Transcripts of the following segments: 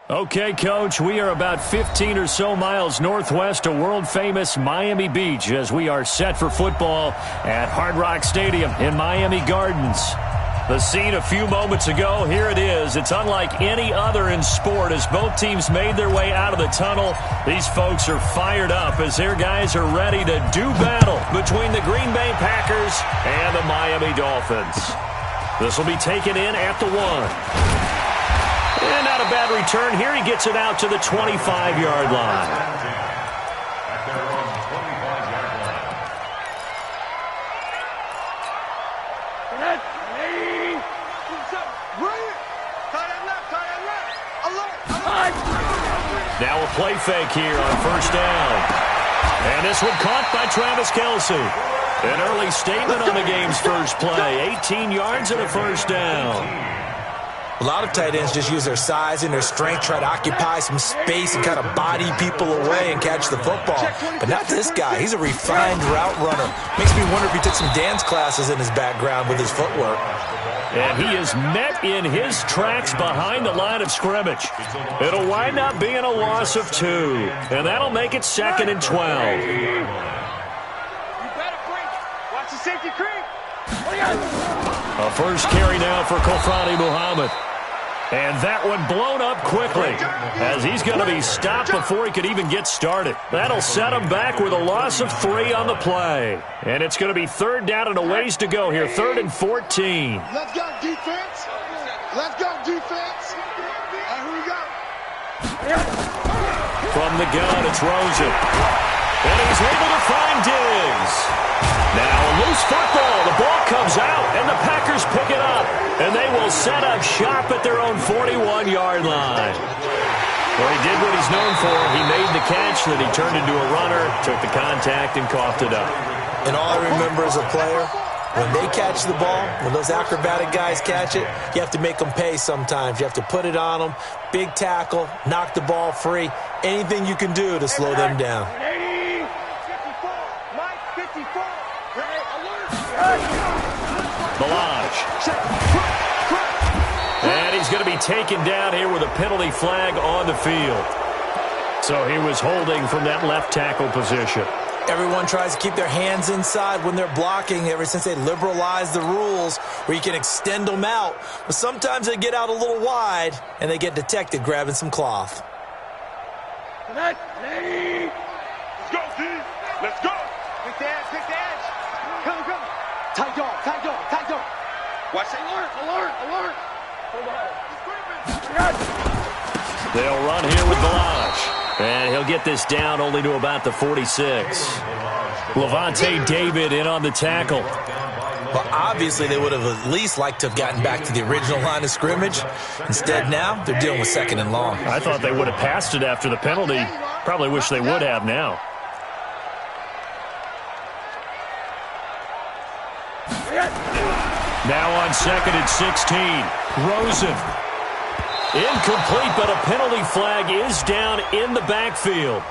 Okay, Coach, we are about 15 or so miles northwest of world-famous Miami Beach as we are set for football at Hard Rock Stadium in Miami Gardens. The scene a few moments ago, here it is. It's unlike any other in sport as both teams made their way out of the tunnel. These folks are fired up as their guys are ready to do battle between the Green Bay Packers and the Miami Dolphins. This will be taken in at the 1. And not a bad return. Here he gets it out to the 25-yard line. Now a play fake here on first down. And this one caught by Travis Kelce. An early statement on the game's first play. 18 yards and a first down. A lot of tight ends just use their size and their strength, try to occupy some space and kind of body people away and catch the football. But not this guy. He's a refined route runner. Makes me wonder if he took some dance classes in his background with his footwork. And he is met in his tracks behind the line of scrimmage. It'll wind up being a loss of 2. And that'll make it 2nd and 12. You better break. Watch the safety creep. A first carry now for Kofrani Muhammad. And that one blown up quickly as he's going to be stopped before he could even get started. That'll set him back with a loss of 3 on the play. And it's going to be 3rd down and a ways to go here. 3rd and 14. Let's go, defense. Let's go, defense. And here we go. From the gun, it's Rosen. And he's able to find Diggs. Now a loose football. The ball comes out, and the Packers pick it up. And they will set up shop at their own 41-yard line. Well, he did what he's known for. He made the catch, then he turned into a runner, took the contact, and coughed it up. And all I remember as a player, when they catch the ball, when those acrobatic guys catch it, you have to make them pay sometimes. You have to put it on them, big tackle, knock the ball free, anything you can do to slow them down. Melange. And he's going to be taken down here with a penalty flag on the field. So he was holding from that left tackle position. Everyone tries to keep their hands inside when they're blocking ever since they liberalized the rules where you can extend them out. But sometimes they get out a little wide and they get detected grabbing some cloth. Let's go, team. Let's go. Pick the edge, pick the edge. Come. Tight dog. Watch it. Alert. They'll run here with Melange. And he'll get this down only to about the 46. Levante David in on the tackle. Well, obviously they would have at least liked to have gotten back to the original line of scrimmage. Instead now, they're dealing with 2nd and long. I thought they would have passed it after the penalty. Probably wish they would have now. Now on 2nd and 16. Rosen. Incomplete, but a penalty flag is down in the backfield.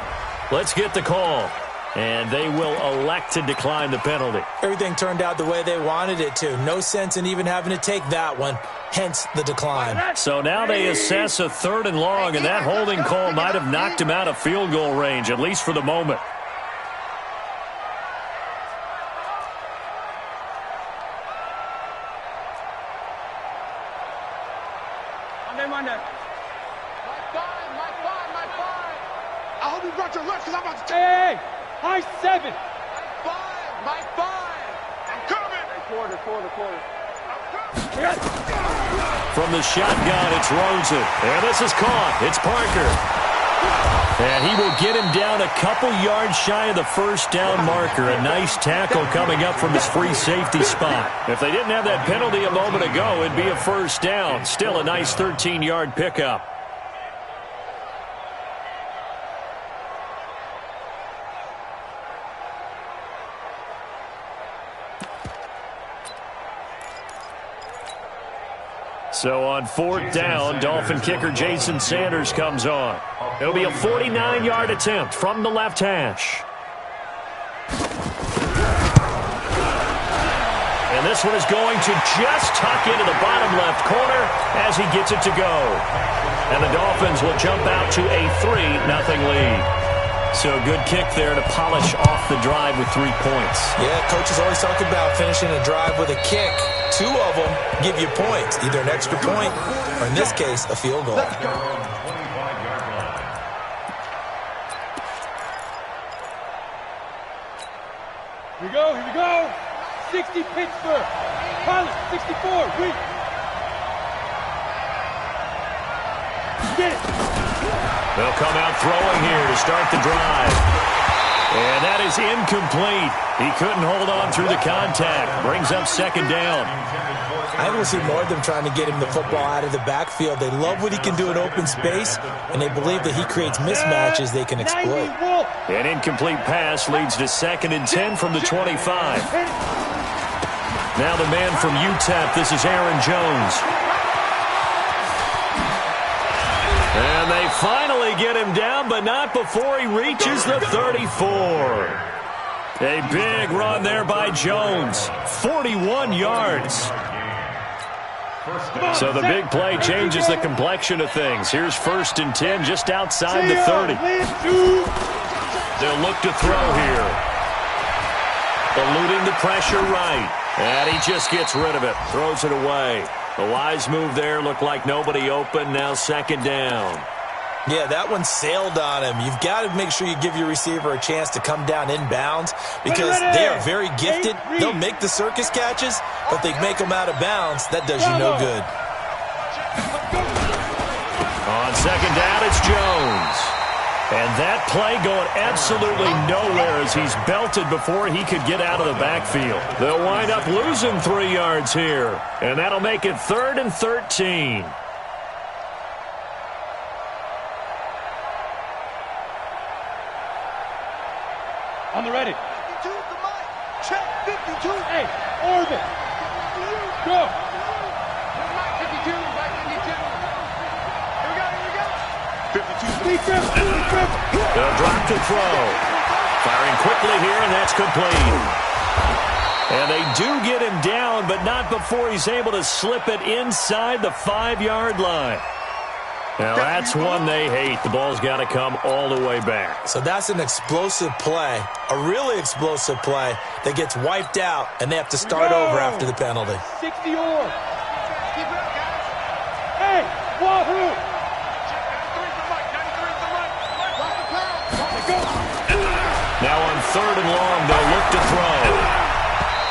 Let's get the call. And they will elect to decline the penalty. Everything turned out the way they wanted it to. No sense in even having to take that one. Hence the decline. So now they assess a 3rd and long, and that holding call might have knocked him out of field goal range, at least for the moment. Monday. My five. I hope you brought your lunch because I'm about to... Hey! High 7. My five. I'm coming. Quarter. From the shotgun, it's Rosen. And this is caught. It's Parker. And he will get him down a couple yards shy of the first down marker. A nice tackle coming up from his free safety spot. If they didn't have that penalty a moment ago, it'd be a first down. Still a nice 13-yard pickup. So on 4th down, Dolphin kicker Jason Sanders comes on. It'll be a 49-yard attempt from the left hash. And this one is going to just tuck into the bottom left corner as he gets it to go. and the Dolphins will jump out to a 3-0 lead. So good kick there to polish off the drive with 3 points. Yeah, coaches always talk about finishing a drive with a kick. 2 of them give you points, either an extra point or, in this case, a field goal. Here we go, here we go. 60 Pittsburgh. Collins, 64, reach. Get it. They'll come out throwing here to start the drive. And that is incomplete. He couldn't hold on through the contact. Brings up 2nd down. I will see more of them trying to get him the football out of the backfield. They love what he can do in open space, and they believe that he creates mismatches they can exploit. An incomplete pass leads to 2nd and 10 from the 25. Now the man from UTEP, this is Aaron Jones. And they finally get him down, but not before he reaches the 34. A big run there by Jones. 41 yards. So the big play changes the complexion of things. Here's 1st and 10 just outside the 30. They'll look to throw here. Eluding the pressure right. And he just gets rid of it. Throws it away. A wise move there. Looked like nobody open. Now 2nd down. Yeah, that one sailed on him. You've got to make sure you give your receiver a chance to come down inbounds because they are very gifted. They'll make the circus catches, but they make them out of bounds. That does you no good. On 2nd down, it's Jones. And that play going absolutely nowhere as he's belted before he could get out of the backfield. They'll wind up losing 3 yards here, and that'll make it 3rd and 13. On the ready. 52, the mic. Check 52. Hey, orbit. Go. 52, right 52. Here we go. 52. They'll drop to throw. Firing quickly here, and that's complete. And they do get him down, but not before he's able to slip it inside the 5-yard line. Now, that's one they hate. The ball's got to come all the way back. So that's an explosive play, a really explosive play that gets wiped out, and they have to start over after the penalty. 60 or. Hey, wahoo! Now on 3rd and long, they'll look to throw.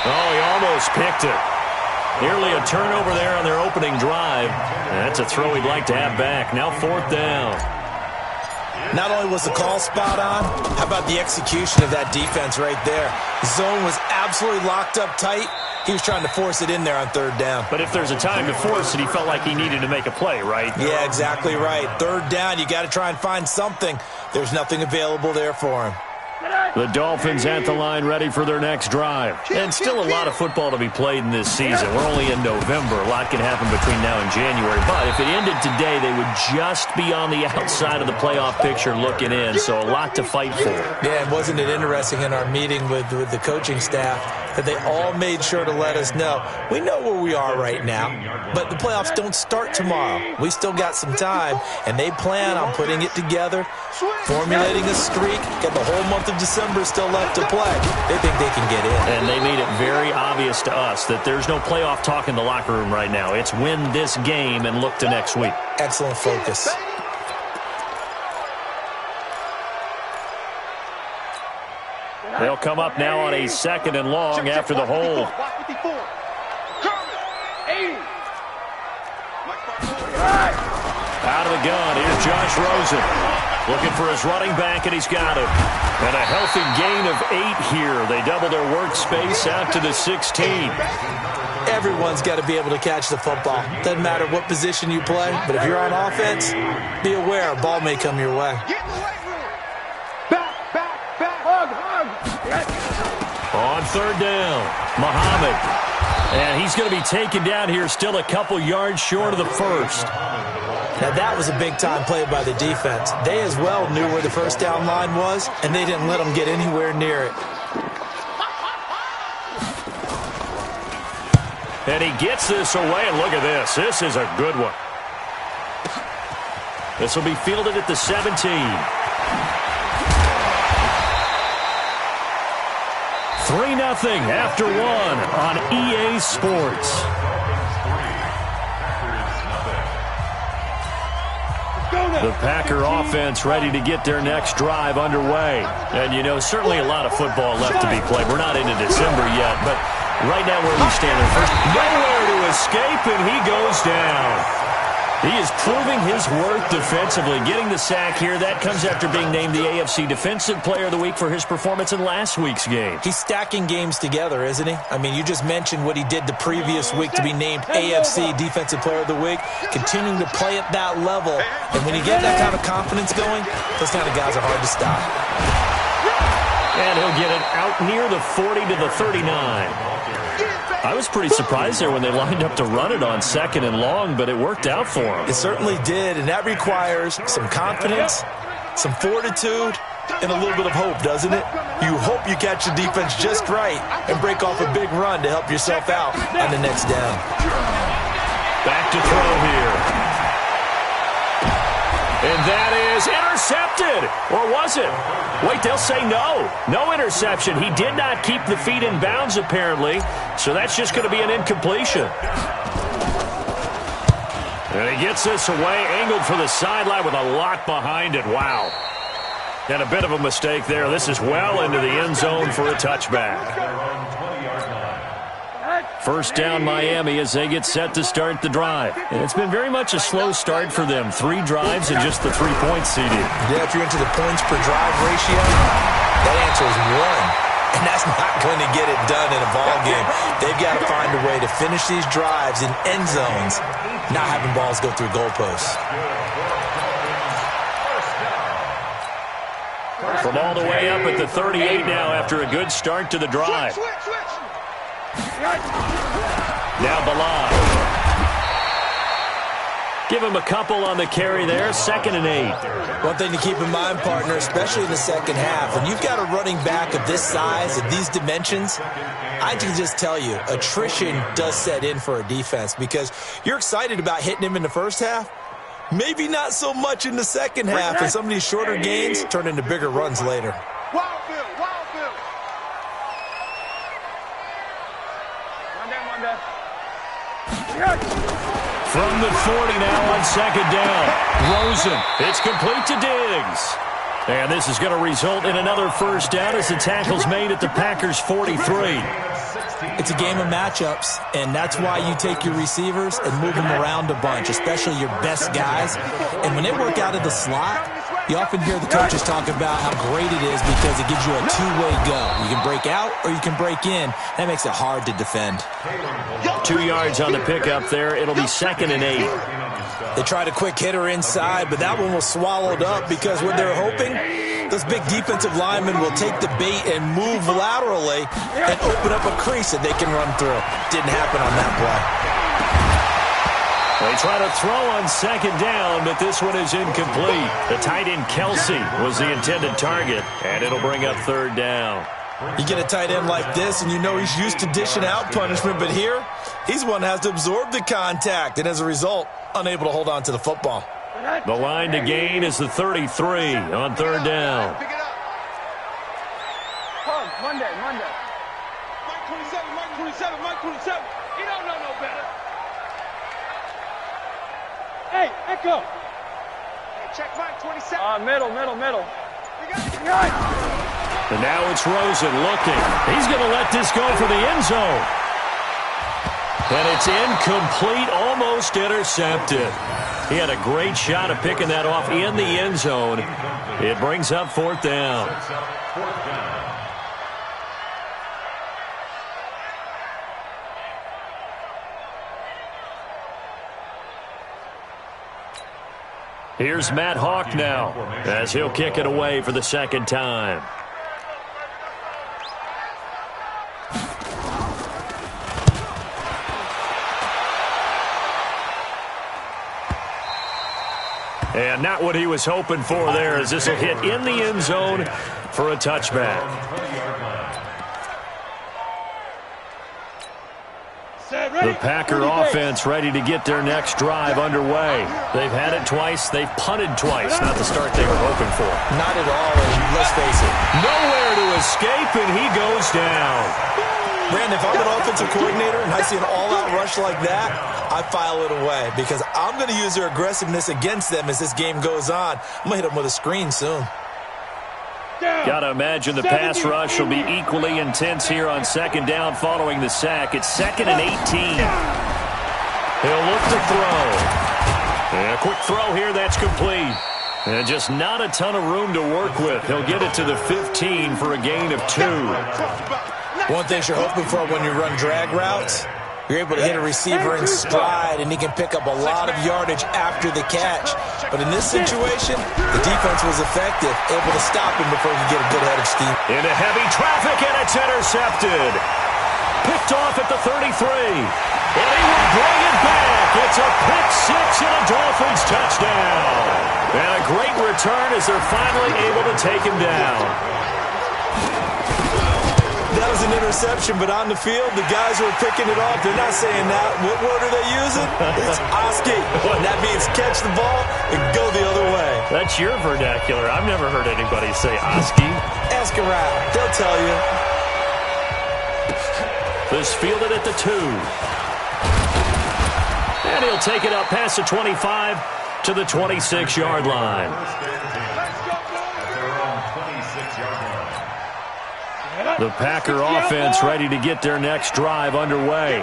Oh, he almost picked it. Nearly a turnover there on their opening drive. That's a throw he'd like to have back. Now 4th down. Not only was the call spot on, how about the execution of that defense right there? The zone was absolutely locked up tight. He was trying to force it in there on 3rd down. But if there's a time to force it, he felt like he needed to make a play, right? Yeah, exactly right. 3rd down, you got to try and find something. There's nothing available there for him. The Dolphins at the line ready for their next drive. And still a lot of football to be played in this season. We're only in November. A lot can happen between now and January. But if it ended today, they would just be on the outside of the playoff picture looking in. So a lot to fight for. Yeah, and wasn't it interesting in our meeting with the coaching staff that they all made sure to let us know, we know where we are right now, but the playoffs don't start tomorrow. We still got some time, and they plan on putting it together, formulating a streak, got the whole month of December still left to play. They think they can get in. And they made it very obvious to us that there's no playoff talk in the locker room right now. It's win this game and look to next week. Excellent focus. They'll come up now on a 2nd and long after the hold. Out of the gun, here's Josh Rosen. Looking for his running back, and he's got him. And a healthy gain of 8 here. They double their workspace out to the 16. Everyone's got to be able to catch the football. Doesn't matter what position you play, but if you're on offense, be aware a ball may come your way. On 3rd down, Muhammad. And he's going to be taken down here still a couple yards short of the 1st. Now, that was a big-time play by the defense. They as well knew where the 1st down line was, and they didn't let them get anywhere near it. And he gets this away, and look at this. This is a good one. This will be fielded at the 17. 3-0 after 1 on EA Sports. The Packer offense ready to get their next drive underway. And, you know, certainly a lot of football left to be played. We're not into December yet, but right now where we stand in first, nowhere to escape, and he goes down. He is proving his worth defensively, getting the sack here. That comes after being named the AFC Defensive Player of the Week for his performance in last week's game. He's stacking games together, isn't he? I mean, you just mentioned what he did the previous week to be named AFC Defensive Player of the Week, continuing to play at that level. And when you get that kind of confidence going, those kind of guys are hard to stop. And he'll get it out near the 40 to the 39. I was pretty surprised there when they lined up to run it on 2nd and long, but it worked out for him. It certainly did, and that requires some confidence, some fortitude, and a little bit of hope, doesn't it? You hope you catch the defense just right and break off a big run to help yourself out on the next down. Back to throw here. And that is intercepted. Or was it? Wait, they'll say no. No interception. He did not keep the feet in bounds, apparently. So that's just going to be an incompletion. And he gets this away, angled for the sideline with a lot behind it. Wow. And a bit of a mistake there. This is well into the end zone for a touchback. First down, Miami, as they get set to start the drive. And it's been very much a slow start for them. 3 drives and just the 3 points, CD. Yeah, if you're into the points per drive ratio, that answer is 1. And that's not going to get it done in a ball game. They've got to find a way to finish these drives in end zones, not having balls go through goalposts. From all the way up at the 38 now after a good start to the drive. Now Ballard. Give him a couple on the carry there. 2nd and 8. One thing to keep in mind, partner, especially in the second half, when you've got a running back of this size, of these dimensions, I can just tell you, attrition does set in for a defense because you're excited about hitting him in the first half. Maybe not so much in the second half, and some of these shorter gains turn into bigger runs later. From the 40 now on 2nd down. Rosen. It's complete to Diggs. And this is going to result in another first down as the tackle's made at the Packers' 43. It's a game of matchups, and that's why you take your receivers and move them around a bunch, especially your best guys. And when they work out of the slot, you often hear the coaches talk about how great it is because it gives you a two-way go. You can break out or you can break in. That makes it hard to defend. 2 yards on the pickup there. It'll be 2nd and 8. They tried a quick hitter inside, but that one was swallowed up because what they're hoping, those big defensive linemen will take the bait and move laterally and open up a crease that they can run through. Didn't happen on that play. They try to throw on 2nd down, but this one is incomplete. The tight end Kelsey was the intended target, and it'll bring up 3rd down. You get a tight end like this, and you know he's used to dishing out punishment, but here, he's one that has to absorb the contact, and as a result, unable to hold on to the football. The line to gain is the 33 on 3rd down. Monday. Mike 27. You don't know no better. Hey, Echo. Hey, check Mike 27. Middle. And now it's Rosen looking. He's going to let this go for the end zone. And it's incomplete, almost intercepted. He had a great shot at picking that off in the end zone. It brings up 4th down. Here's Matt Hawk now as he'll kick it away for the 2nd time. And not what he was hoping for there, as this will hit in the end zone for a touchback. The Packer offense ready to get their next drive underway. They've had it twice. They've punted twice. Not the start they were hoping for. Not at all, and let's face it. Nowhere to escape, and he goes down. Brandon, if I'm an offensive coordinator and I see an all-out rush like that, I file it away because I'm going to use their aggressiveness against them as this game goes on. I'm going to hit them with a screen soon. Got to imagine the pass rush will be equally intense here on second down following the sack. It's 2nd and 18. He'll look to throw. And a quick throw here, that's complete. And just not a ton of room to work with. He'll get it to the 15 for a gain of 2. One thing you're hoping for when you run drag routes, you're able to hit a receiver in stride, and he can pick up a lot of yardage after the catch. But in this situation, the defense was effective, able to stop him before he could get a good head of steam. Into heavy traffic, and it's intercepted. Picked off at the 33. And he will bring it back. It's a pick six and a Dolphins touchdown. And a great return as they're finally able to take him down. That was an interception, but on the field, the guys who are picking it off, they're not saying that. What word are they using? It's Oski. And that means catch the ball and go the other way. That's your vernacular. I've never heard anybody say Oski. Ask around. They'll tell you. This fielded at the 2. And he'll take it up past the 25 to the 26-yard line. The Packer offense ready to get their next drive underway.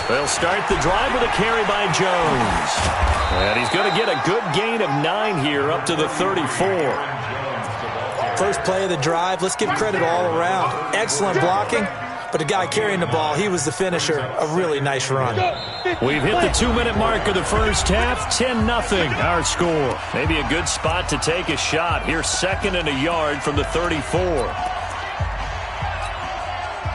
They'll start the drive with a carry by Jones. And he's going to get a good gain of 9 here up to the 34. First play of the drive, let's give credit all around. Excellent blocking, but the guy carrying the ball, he was the finisher. A really nice run. We've hit the 2-minute mark of the first half. 10-0 our score. Maybe a good spot to take a shot. Here's 2nd and a yard from the 34.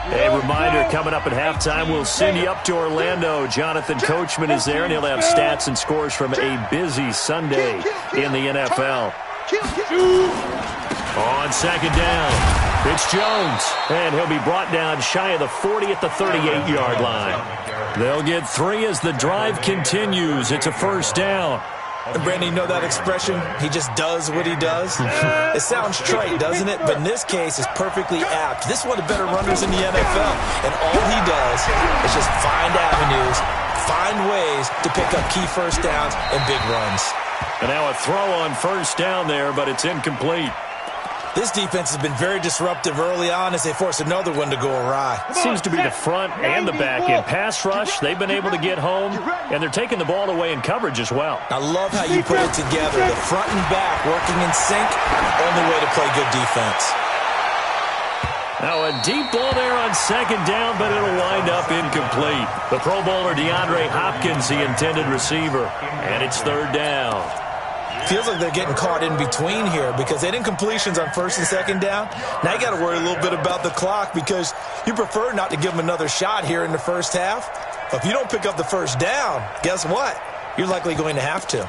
A reminder, coming up at halftime, we'll send you up to Orlando. Jonathan Coachman is there, and he'll have stats and scores from a busy Sunday in the NFL. On second down, it's Jones, and he'll be brought down shy of the 40 at the 38-yard line. They'll get 3 as the drive continues. It's a first down. And Brandon, you know that expression, he just does what he does? It sounds trite, doesn't it? But in this case, it's perfectly apt. This is one of the better runners in the NFL, and all he does is just find avenues, find ways to pick up key first downs and big runs. And now a throw on first down there, but it's incomplete. This defense has been very disruptive early on as they force another one to go awry. It seems to be the front and the back end. Pass rush, they've been able to get home, and they're taking the ball away in coverage as well. I love how you put it together. The front and back working in sync, only way to play good defense. Now a deep ball there on second down, but it'll wind up incomplete. The Pro Bowler DeAndre Hopkins, the intended receiver, and it's third down. Feels like they're getting caught in between here because they didn't incompletions on first and second down. Now you got to worry a little bit about the clock because you prefer not to give them another shot here in the first half. But if you don't pick up the first down, guess what? You're likely going to have to.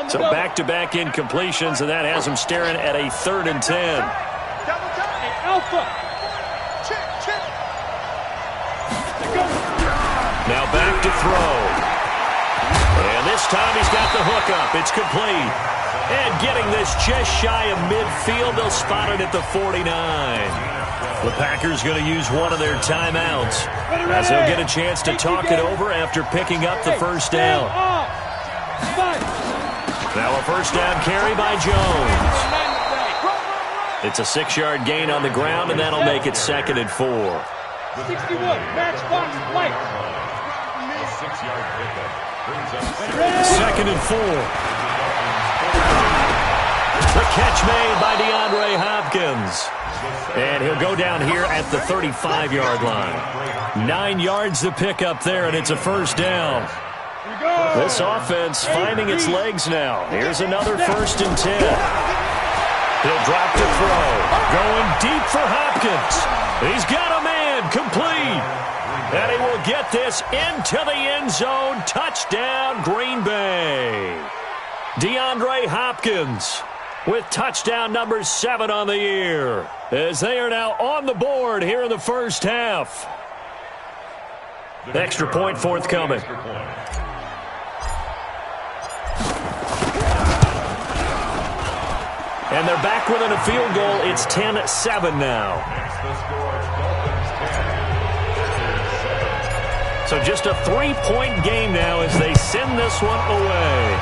So back-to-back incompletions, and that has them staring at a 3rd and 10. Alpha. Now back to throw. And this time he's got the hookup. It's complete. And getting this just shy of midfield, they'll spot it at the 49. The Packers going to use one of their timeouts as they'll get a chance to talk it over after picking up the first down. Now a first down carry by Jones. It's a 6-yard gain on the ground, and that'll make it 2nd and 4. 61, matchbox light. 2nd and 4. The catch made by DeAndre Hopkins. And he'll go down here at the 35-yard line. 9 yards to pick up there, and it's a first down. This offense finding its legs now. Here's another 1st and 10. He'll drop to throw. Going deep for Hopkins. He's got a man. Complete. And he will get this into the end zone. Touchdown, Green Bay. DeAndre Hopkins. with touchdown number 7 on the year, as they are now on the board here in the first half. Extra point forthcoming. And they're back within a field goal. It's 10-7 now. So just a 3-point game now as they send this one away.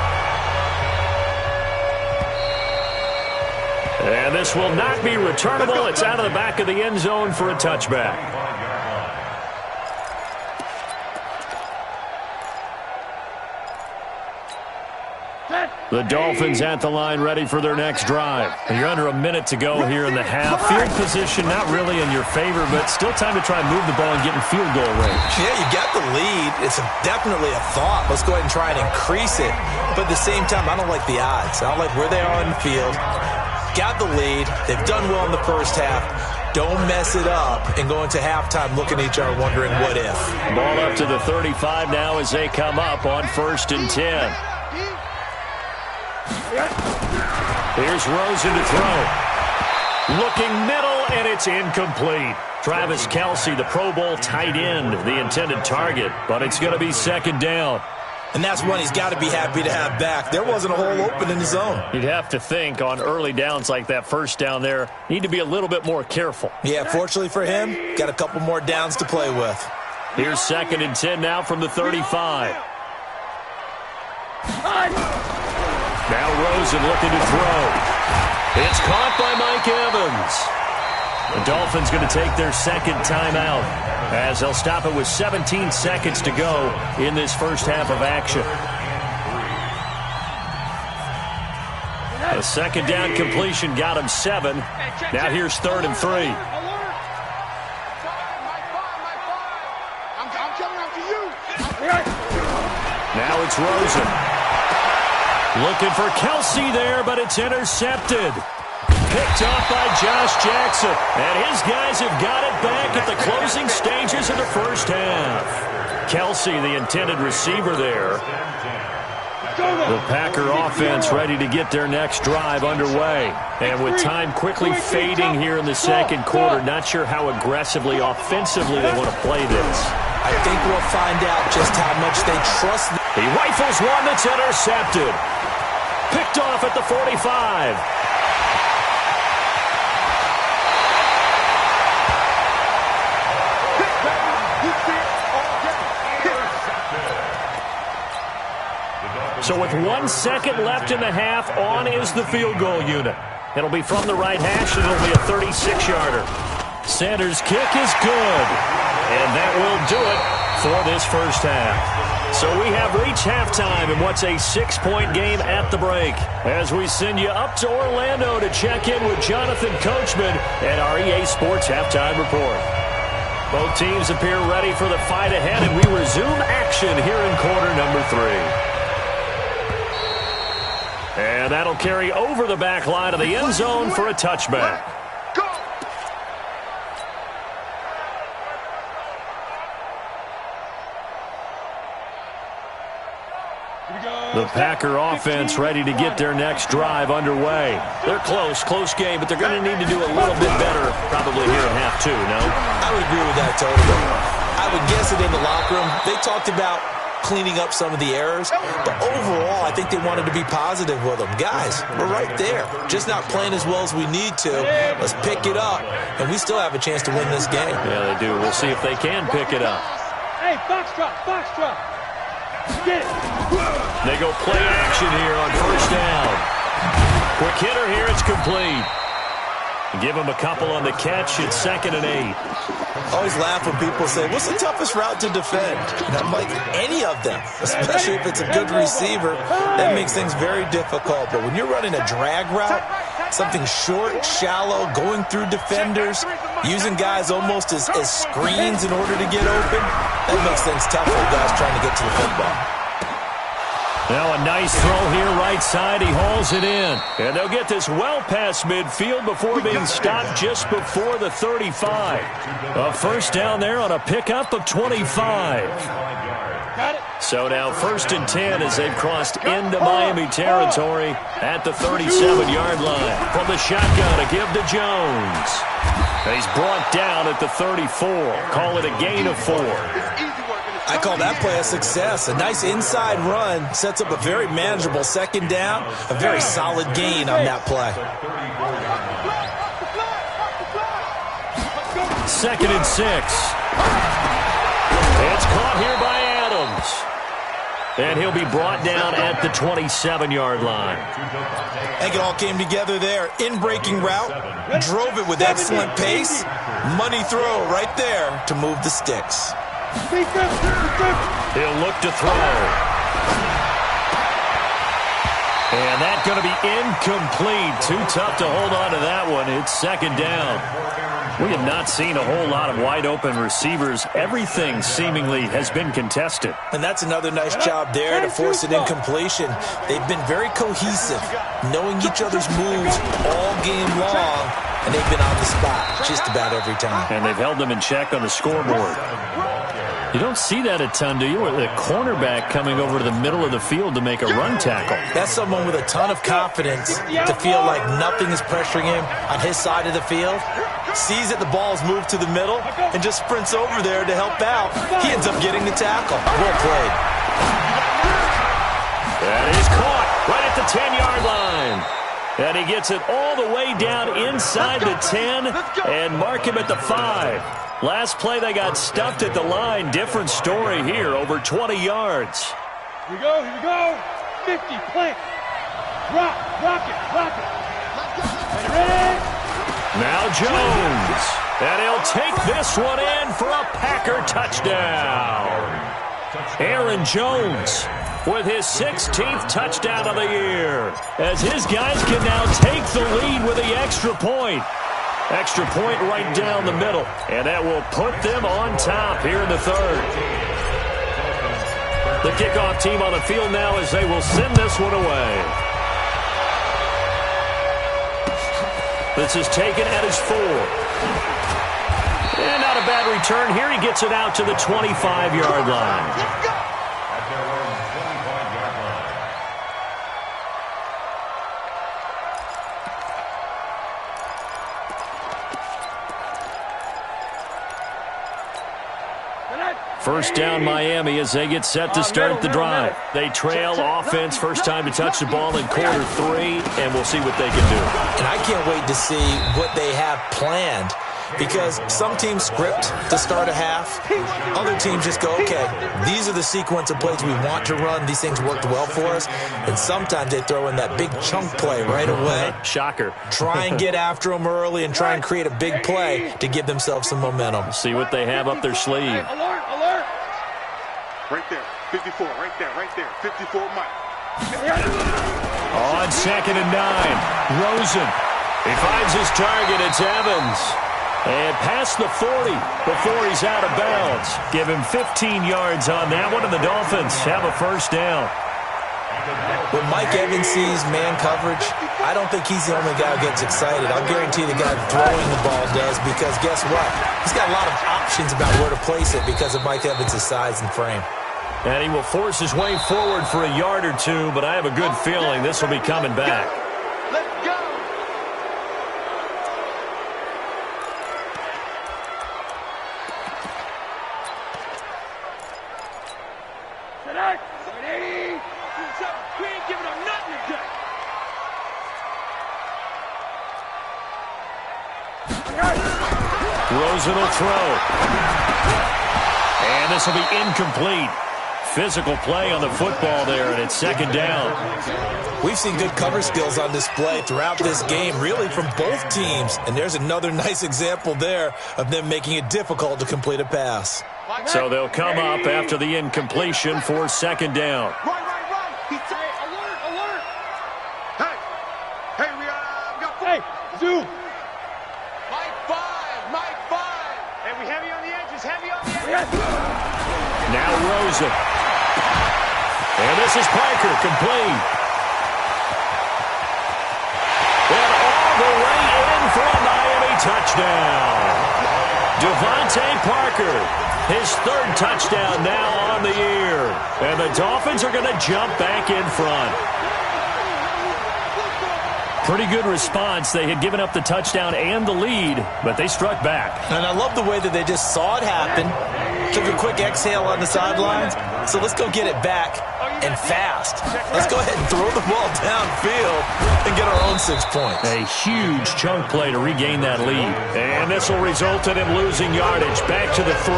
And this will not be returnable. It's out of the back of the end zone for a touchback. The Dolphins at the line, ready for their next drive. And you're under a minute to go here in the half. Field position not really in your favor, but still time to try and move the ball and get in field goal range. Yeah, you got the lead. It's definitely a thought. Let's go ahead and try and increase it. But at the same time, I don't like the odds. I don't like where they are on the field. Got the lead. They've done well in the first half. Don't mess it up and go into halftime looking at each other wondering what if. Ball up to the 35 now as they come up on 1st and 10. Here's Rosen to throw. Looking middle, and it's incomplete. Travis Kelce, the Pro Bowl tight end, the intended target, but it's going to be 2nd down. And that's one he's got to be happy to have back. There wasn't a hole open in the zone. You'd have to think on early downs like that, 1st down there, need to be a little bit more careful. Yeah, fortunately for him, got a couple more downs to play with. Here's 2nd and 10 now from the 35. Now Rosen looking to throw. It's caught by Mike Evans. The Dolphins going to take their 2nd timeout as they'll stop it with 17 seconds to go in this first half of action. A 2nd down completion got him 7. Now here's 3rd and 3. Now it's Rosen. Looking for Kelce there, but it's intercepted. Picked off by Josh Jackson. And his guys have got it back at the closing stages of the first half. Kelce, the intended receiver there. The Packer offense ready to get their next drive underway. And with time quickly fading here in the 2nd quarter, not sure how aggressively, offensively they want to play this. I think we'll find out just how much they trust. He rifles one that's intercepted. Picked off at the 45. So with 1 second left in the half, on is the field goal unit. It'll be from the right hash, and it'll be a 36-yarder. Sanders' kick is good. And that will do it for this first half. So we have reached halftime in what's a 6-point game at the break, as we send you up to Orlando to check in with Jonathan Coachman at our EA Sports Halftime Report. Both teams appear ready for the fight ahead, and we resume action here in quarter number 3. And that'll carry over the back line of the end zone for a touchback. The Packer offense ready to get their next drive underway. They're close game, but they're going to need to do a little bit better probably here in half 2, no? I would agree with that totally. I would guess it in the locker room. They talked about cleaning up some of the errors, but overall, I think they wanted to be positive with them. Guys, we're right there. Just not playing as well as we need to. Let's pick it up, and we still have a chance to win this game. Yeah, they do. We'll see if they can pick it up. Hey, box drop. Get it. They go play action here on 1st down. Quick hitter here, it's complete. Give him a couple on the catch. It's 2nd and 8. I always laugh when people say, what's the toughest route to defend? And I'm like, any of them, especially if it's a good receiver. That makes things very difficult. But when you're running a drag route, something short, shallow, going through defenders, using guys almost as screens in order to get open, that makes things tough for guys trying to get to the football. Now a nice throw here right side. He hauls it in. And they'll get this well past midfield before being stopped just before the 35. A 1st down there on a pickup of 25. So now 1st and 10 as they've crossed into Miami territory at the 37-yard line. From the shotgun, a give to Jones. He's brought down at the 34. Call it a gain of 4. I call that play a success. A nice inside run sets up a very manageable 2nd down. A very solid gain on that play. 2nd and 6. It's caught here by Adams. And he'll be brought down at the 27-yard line. I think it all came together there. In-breaking route, drove it with excellent pace. Money throw right there to move the sticks. He'll look to throw. And that's going to be incomplete. Too tough to hold on to that one. It's 2nd down. We have not seen a whole lot of wide-open receivers. Everything seemingly has been contested. And that's another nice job there to force an incompletion. They've been very cohesive, knowing each other's moves all game long, and they've been on the spot just about every time. And they've held them in check on the scoreboard. You don't see that a ton, do you? With a cornerback coming over to the middle of the field to make a run tackle. That's someone with a ton of confidence to feel like nothing is pressuring him on his side of the field. Sees that the ball is moved to the middle and just sprints over there to help out. He ends up getting the tackle. Well played. That is caught right at the 10-yard line. And he gets it all the way down inside the 10 and mark him at the 5. Last play, they got stuffed at the line. Different story here, over 20 yards. Here we go. 50, plant. Rock it. Ready? Now Jones. And he'll take this one in for a Packer touchdown. Aaron Jones with his 16th touchdown of the year, as his guys can now take the lead with the extra point. Extra point right down the middle, and that will put them on top here in the 3rd. The kickoff team on the field now as they will send this one away. This is taken at his 4. And not a bad return here. He gets it out to the 25-yard line. First down Miami as they get set to start the drive. They trail offense, first time to touch the ball in quarter 3, and we'll see what they can do. And I can't wait to see what they have planned, because some teams script to start a half. Other teams just go, okay, these are the sequence of plays we want to run. These things worked well for us. And sometimes they throw in that big chunk play right away. Shocker. Try and get after them early and try and create a big play to give themselves some momentum. See what they have up their sleeve. Alert. Right there. 54. Right there. 54, Mike. On 2nd and 9. Rosen. He finds his target. It's Evans. And past the 40 before he's out of bounds. Give him 15 yards on that one, and the Dolphins have a first down. When Mike Evans sees man coverage, I don't think he's the only guy who gets excited. I'll guarantee the guy throwing the ball does, because guess what? He's got a lot of options about where to place it because of Mike Evans' size and frame. And he will force his way forward for a yard or two, but I have a good feeling this will be coming back. Let's go. Ready? We ain't giving up nothing today. Rosen will throw. And this will be incomplete. Physical play on the football there, and it's 2nd down. We've seen good cover skills on display throughout this game, really from both teams. And there's another nice example there of them making it difficult to complete a pass. So they'll come up after the incompletion for 2nd down. Right. Alert. Hey, we got 4. Hey, Zoom. Mike 5. Hey, we heavy on the edges. Now Rosen. And this is Parker, complete. And all the way in for a Miami touchdown. Devontae Parker, his third touchdown now on the year. And the Dolphins are going to jump back in front. Pretty good response. They had given up the touchdown and the lead, but they struck back. And I love the way that they just saw it happen, took a quick exhale on the sidelines. So let's go get it back and fast. Let's go ahead and throw the ball downfield and get our own 6 points. A huge chunk play to regain that lead. And this will result in him losing yardage. Back to the 3.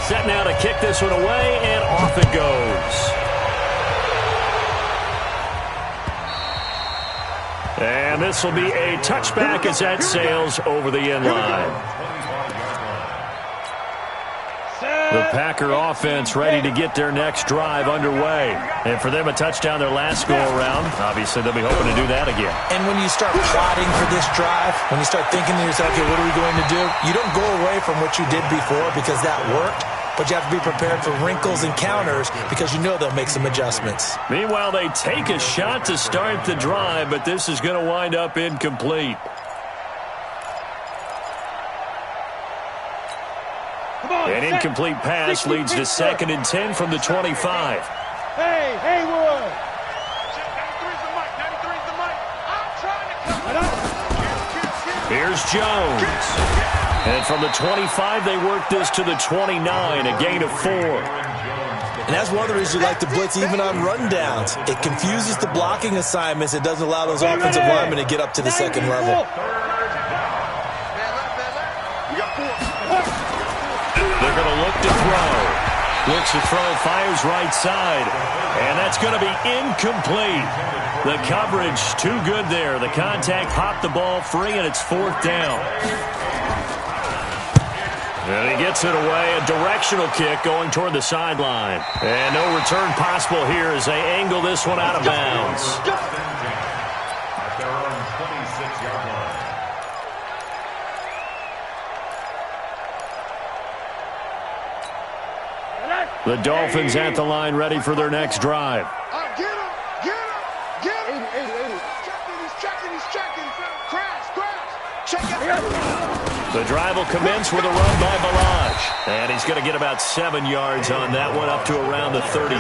Set now to kick this one away, and off it goes. And this will be a touchback as that sails over the end line. The Packer offense ready to get their next drive underway. And for them, a touchdown their last go-around. Obviously, they'll be hoping to do that again. And when you start plotting for this drive, when you start thinking to yourself, okay, what are we going to do? You don't go away from what you did before because that worked. But you have to be prepared for wrinkles and counters because you know they'll make some adjustments. Meanwhile, they take a shot to start the drive, but this is going to wind up incomplete. An incomplete pass leads to 2nd and 10 from the 25. Hey, Haywood! Here's Jones. And from the 25, they work this to the 29, a gain of 4. And that's one of the reasons you like to blitz even on rundowns. It confuses the blocking assignments. It doesn't allow those offensive linemen to get up to the second level. They're going to look to throw. Looks to throw, fires right side. And that's going to be incomplete. The coverage too good there. The contact popped the ball free, and it's 4th down. And he gets it away, a directional kick going toward the sideline. And no return possible here as they angle this one out of bounds. At their own 26-yard line. The Dolphins at the line ready for their next drive. Get him! Get him! Get him! 80. He's checking. Crash! Check it! The drive will commence with a run by Balaj. And he's going to get about 7 yards on that one, up to around the 33.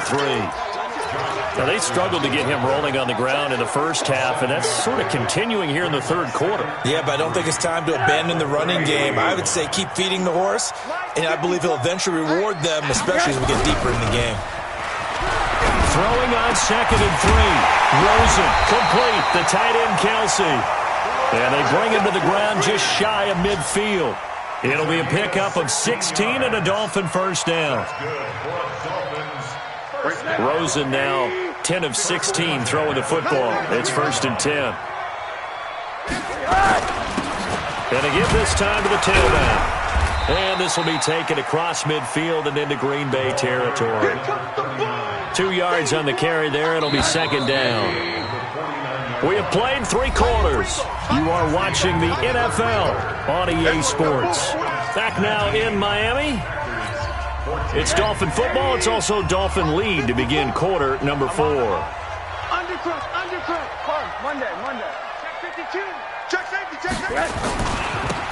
Now, they struggled to get him rolling on the ground in the first half, and that's sort of continuing here in the third quarter. Yeah, but I don't think it's time to abandon the running game. I would say keep feeding the horse, and I believe he'll eventually reward them, especially as we get deeper in the game. Throwing on 2nd and 3. Rosen, complete. The tight end, Kelsey. And they bring him to the ground just shy of midfield. It'll be a pickup of 16 and a Dolphin first down. Rosen now 10 of 16 throwing the football. It's 1st and 10. And again this time to the tailback. And this will be taken across midfield and into Green Bay territory. 2 yards on the carry there. It'll be 2nd down. We have played 3 quarters. You are watching the NFL on EA Sports. Back now in Miami. It's Dolphin football. It's also Dolphin lead to begin quarter number 4. Undercrook. Monday. Check 52. Check safety.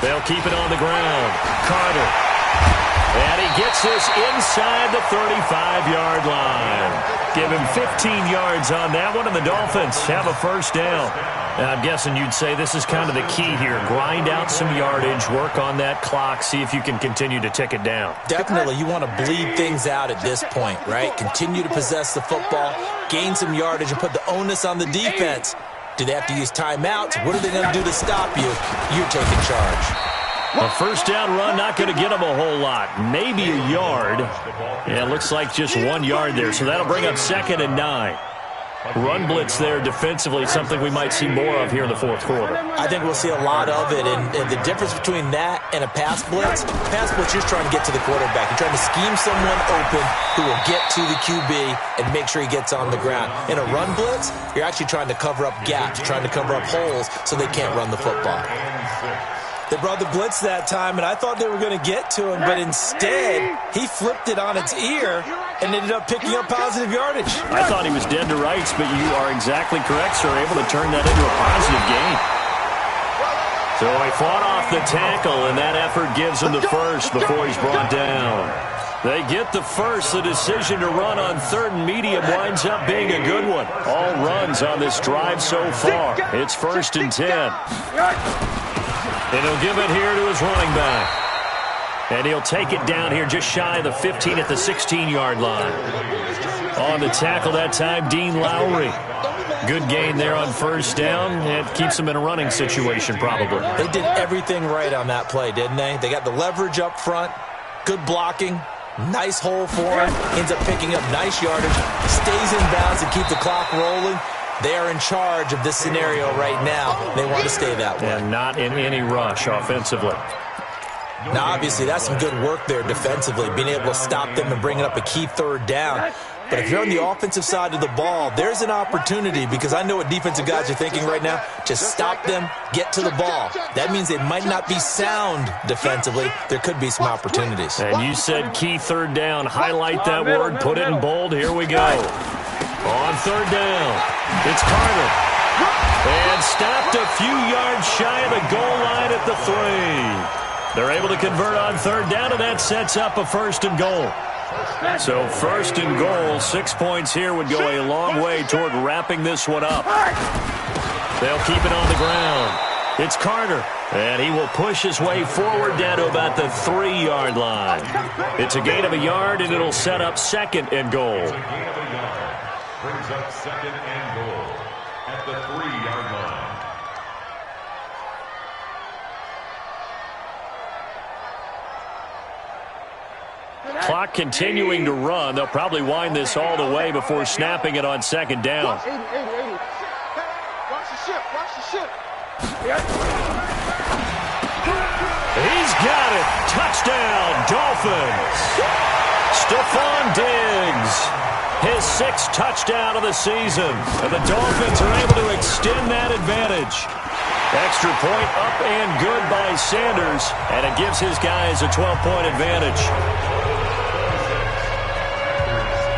They'll keep it on the ground. Carter. And he gets this inside the 35-yard line. Give him 15 yards on that one, and the Dolphins have a first down. And I'm guessing you'd say this is kind of the key here. Grind out some yardage, work on that clock, see if you can continue to tick it down. Definitely, you want to bleed things out at this point, right? Continue to possess the football, gain some yardage, and put the onus on the defense. Do they have to use timeouts? What are they going to do to stop you? You're taking charge. A first down run, not going to get him a whole lot. Maybe a yard. Yeah, it looks like just 1 yard there. So that'll bring up 2nd and 9. Run blitz there defensively, something we might see more of here in the fourth quarter. I think we'll see a lot of it. And the difference between that and a pass blitz, you're trying to get to the quarterback. You're trying to scheme someone open who will get to the QB and make sure he gets on the ground. In a run blitz, you're actually trying to cover up gaps, trying to cover up holes so they can't run the football. They brought the blitz that time, and I thought they were going to get to him, but instead, he flipped it on its ear and ended up picking up positive yardage. I thought he was dead to rights, but you are exactly correct, sir. Able to turn that into a positive gain. So he fought off the tackle, and that effort gives him the first before he's brought down. They get the first. The decision to run on 3rd and medium winds up being a good one. All runs on this drive so far. It's 1st and 10. And he'll give it here to his running back. And he'll take it down here just shy of the 15 at the 16-yard line. On the tackle that time, Dean Lowry. Good gain there on 1st down. It keeps them in a running situation probably. They did everything right on that play, didn't they? They got the leverage up front, good blocking, nice hole for him, ends up picking up nice yardage, stays in bounds and keep the clock rolling. They are in charge of this scenario right now. They want to stay that way. And not in any rush offensively. Now, obviously, that's some good work there defensively, being able to stop them and bringing up a key 3rd down. But if you're on the offensive side of the ball, there's an opportunity, because I know what defensive guys are thinking right now. Just stop them, get to the ball. That means they might not be sound defensively. There could be some opportunities. And you said key 3rd down. Highlight that word, put it in bold. Here we go. On 3rd down, it's Carter. And stopped a few yards shy of the goal line at the 3. They're able to convert on 3rd down, and that sets up a 1st and goal. So 1st and goal, 6 points here would go a long way toward wrapping this one up. They'll keep it on the ground. It's Carter, and he will push his way forward down to about the 3-yard line. It's a gain of a yard, and it'll set up 2nd and goal. Brings up 2nd and goal at the 3-yard line. Clock continuing to run. They'll probably wind this all the way before snapping it on 2nd down. Watch the ship. Watch the ship. He's got it. Touchdown, Dolphins. Stephon Diggs, his 6th touchdown of the season. And the Dolphins are able to extend that advantage. Extra point up and good by Sanders, and it gives his guys a 12-point advantage.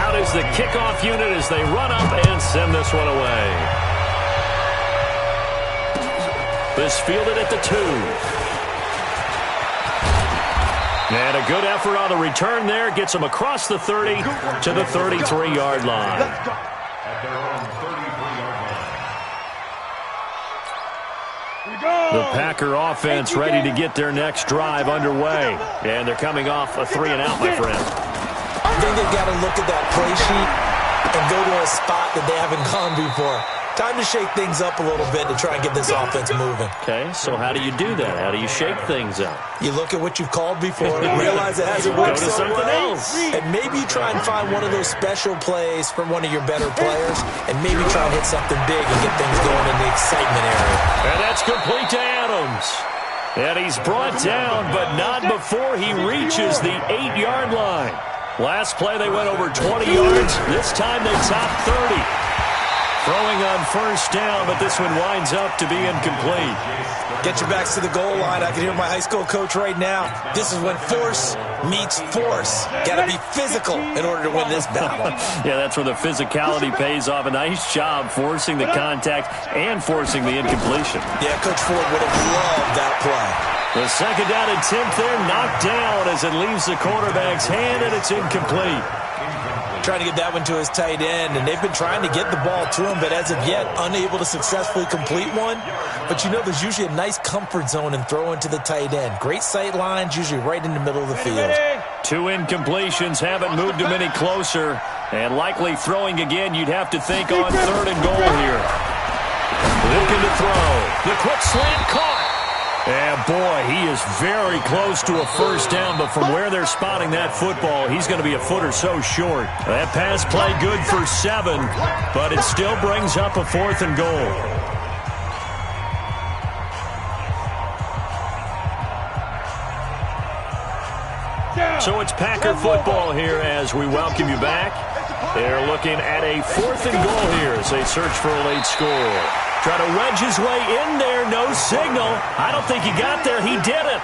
Out is the kickoff unit as they run up and send this one away. This fielded at the 2. And a good effort on the return there. Gets them across the 30 to the 33-yard line. At their own 33-yard line. The Packer offense ready to get their next drive underway. And thee coming off a 3-and-out, my friend. I think they've got to look at that play sheet and go to a spot that they haven't gone before. Time to shake things up a little bit to try and get this offense moving. Okay, so how do you do that? How do you shake things up? You look at what you've called before and realize it hasn't worked Go to something else. And maybe you try and find one of those special plays for one of your better players, and maybe try and hit something big and get things going in the excitement area. And that's complete to Adams. And he's brought down, but not before he reaches the 8-yard line. Last play they went over 20 yards. This time they topped 30. Throwing on 1st down, but this one winds up to be incomplete. Get your backs to the goal line. I can hear my high school coach right now. This is when force meets force. Got to be physical in order to win this battle. Yeah, that's where the physicality pays off. A nice job forcing the contact and forcing the incompletion. Yeah, Coach Ford would have loved that play. The 2nd down attempt there knocked down as it leaves the quarterback's hand, and it's incomplete. Trying to get that one to his tight end, and they've been trying to get the ball to him, but as of yet, unable to successfully complete one. But you know, there's usually a nice comfort zone in throwing to the tight end. Great sight lines, usually right in the middle of the field. 2 incompletions haven't moved him any closer, and likely throwing again, you'd have to think on 3rd and goal here. Looking to throw. The quick slant caught. And, boy, he is very close to a 1st down, but from where they're spotting that football, he's going to be a foot or so short. That pass play good for 7, but it still brings up a 4th and goal. So it's Packer football here as we welcome you back. They're looking at a 4th and goal here as they search for a late score. Try to wedge his way in there, no signal. I don't think he got there. He didn't.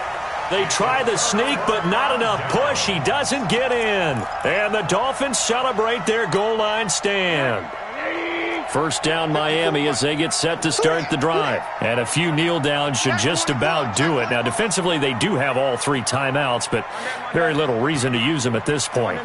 They try the sneak, but not enough push. He doesn't get in. And the Dolphins celebrate their goal line stand. First down Miami as they get set to start the drive. And a few kneel downs should just about do it. Now, defensively, they do have all 3 timeouts, but very little reason to use them at this point.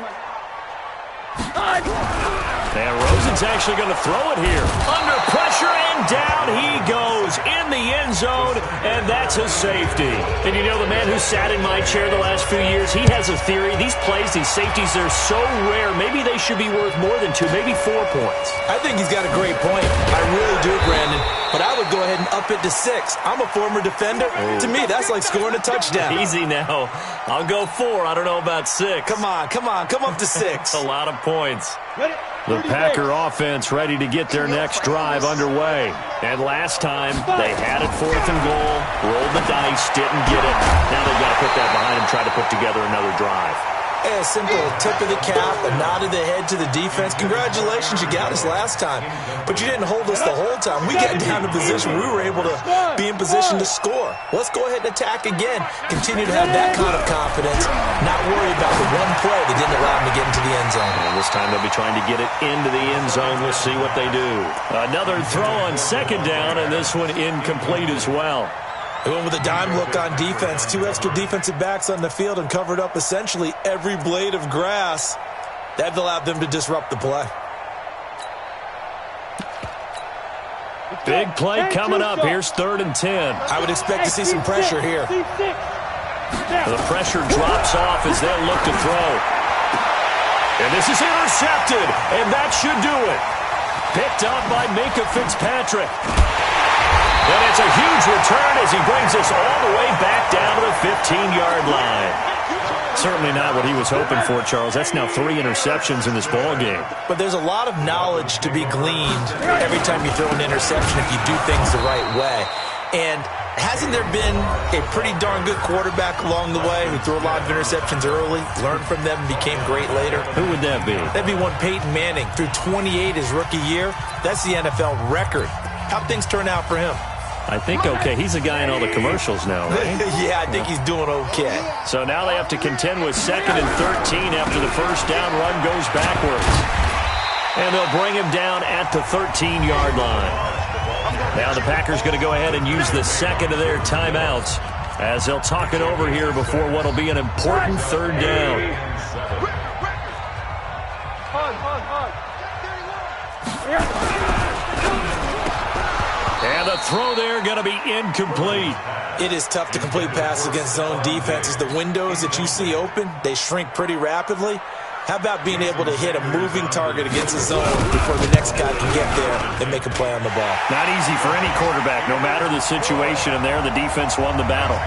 And Rosen's actually going to throw it here. Under pressure, and down he goes in the end zone, and that's a safety. And you know, the man who sat in my chair the last few years, he has a theory. These plays, these safeties, they're so rare. Maybe they should be worth more than 2, maybe 4 points. I think he's got a great point. I really do, Brandon. But I would go ahead and up it to 6. I'm a former defender. To me, that's like scoring a touchdown. Easy now. I'll go 4. I don't know about 6. Come on. Come up to 6. A lot of points. The Packer offense ready to get their next drive underway. And last time, they had it 4th and goal, rolled the dice, didn't get it. Now they've got to put that behind them, try to put together another drive. A simple tip of the cap, a nod of the head to the defense. Congratulations, you got us last time. But you didn't hold us the whole time. We got down to position. We were able to be in position to score. Let's go ahead and attack again. Continue to have that kind of confidence. Not worry about the one play that didn't allow them to get into the end zone. And this time they'll be trying to get it into the end zone. We'll see what they do. Another throw on 2nd down, and this one incomplete as well. They went with a dime look on defense. 2 extra defensive backs on the field and covered up essentially every blade of grass. That allowed them to disrupt the play. Big play coming up. Here's 3rd and 10. I would expect to see some pressure here. The pressure drops off as they'll look to throw. And this is intercepted, and that should do it. Picked up by Minkah Fitzpatrick. And it's a huge return as he brings us all the way back down to the 15-yard line. Certainly not what he was hoping for, Charles. That's now 3 interceptions in this ball game. But there's a lot of knowledge to be gleaned every time you throw an interception if you do things the right way. And hasn't there been a pretty darn good quarterback along the way who threw a lot of interceptions early, learned from them, and became great later? Who would that be? That'd be one Peyton Manning. Threw 28 his rookie year. That's the NFL record. How'd things turn out for him? I think okay. He's a guy in all the commercials now, right? Yeah, I think he's doing okay. So now they have to contend with 2nd and 13 after the first down run goes backwards. And they'll bring him down at the 13-yard line. Now the Packers going to go ahead and use the 2nd of their timeouts as they'll talk it over here before what will be an important 3rd down. And the throw there going to be incomplete. It is tough to complete passes against zone defenses. The windows that you see open, they shrink pretty rapidly. How about being able to hit a moving target against the zone before the next guy can get there and make a play on the ball? Not easy for any quarterback, no matter the situation, and there the defense won the battle.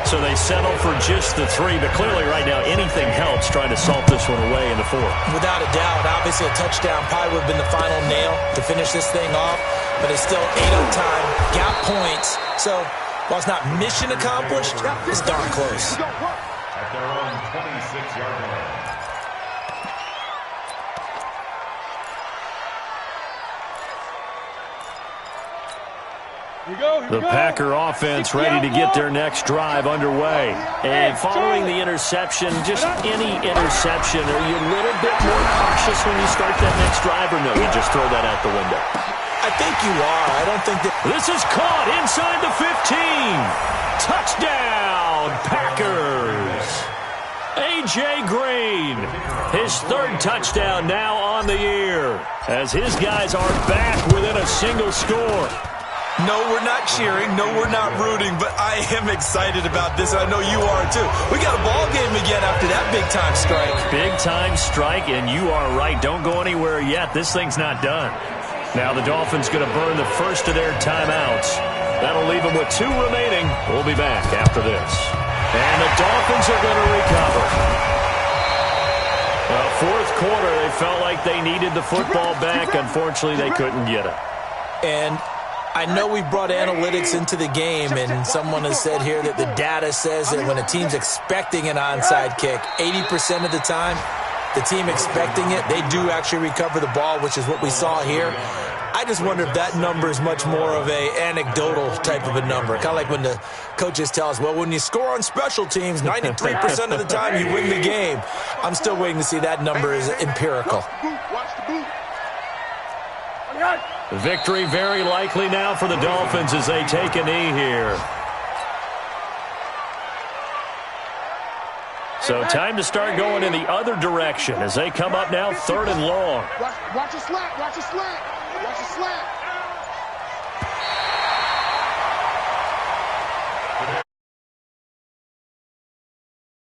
So they settle for just the 3, but clearly right now anything helps trying to salt this one away in the 4th. Without a doubt, obviously a touchdown probably would have been the final nail to finish this thing off, but it's still 8 on time, got points. So while it's not mission accomplished, it's darn close. At their own 26-yard line. The Packer offense ready to get their next drive underway. And following the interception, just any interception, are you a little bit more cautious when you start that next drive, or no, you just throw that out the window? I think you are. I don't think that... This is caught inside the 15. Touchdown, Packers. A.J. Green, his 3rd touchdown now on the year, as his guys are back within a single score. No, we're not cheering. No, we're not rooting, but I am excited about this. I know you are, too. We got a ball game again after that big-time strike. Big-time strike, and you are right. Don't go anywhere yet. This thing's not done. Now the Dolphins going to burn the first of their timeouts. That'll leave them with 2 remaining. We'll be back after this. And the Dolphins are going to recover. Well, 4th quarter, they felt like they needed the football back. Unfortunately, they couldn't get it. And I know we brought analytics into the game, and someone has said here that the data says that when a team's expecting an onside kick, 80% of the time, the team expecting it, they do actually recover the ball, which is what we saw here. I just wonder if that number is much more of a anecdotal type of a number. Kind of like when the coaches tell us, well, when you score on special teams, 93% of the time you win the game. I'm still waiting to see that number is empirical. Victory very likely now for the Dolphins as they take a knee here. So time to start going in the other direction as they come up now 3rd and long. Watch the slant. Watch the slant. Watch the slant.